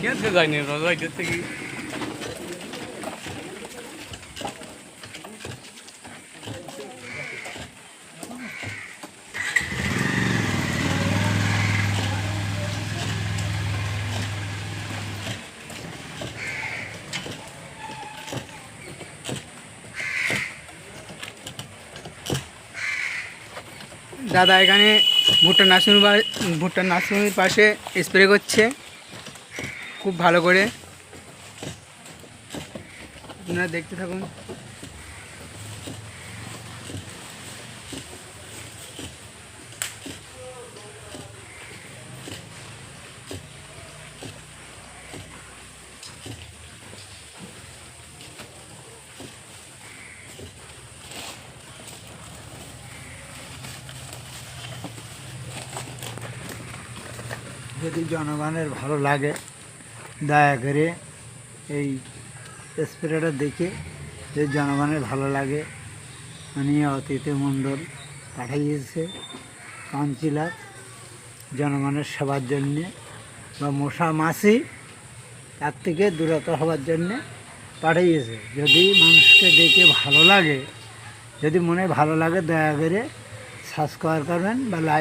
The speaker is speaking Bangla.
কেসে যায়নি রাজাইতে থেকে দাদা এখানে ভুট্টা নার্সিংয়ের পাশে স্প্রে করছে খুব ভালো করে। আপনারা দেখতে থাকুন। যদি জনগণের ভালো লাগে দয়া করে এই স্প্রেটা দেখে যদি জনগণের ভালো লাগে মাননীয় অতিথি মণ্ডল পাঠিয়েছে কাউন্সিলর জনগণের সেবার জন্যে বা মশা মাছি তার থেকে দূরত হওয়ার জন্যে পাঠিয়েছে। যদি মানুষকে দেখে ভালো লাগে, যদি মনে ভালো লাগে দয়া করে সাবস্ক্রাইব করবেন বা লাইক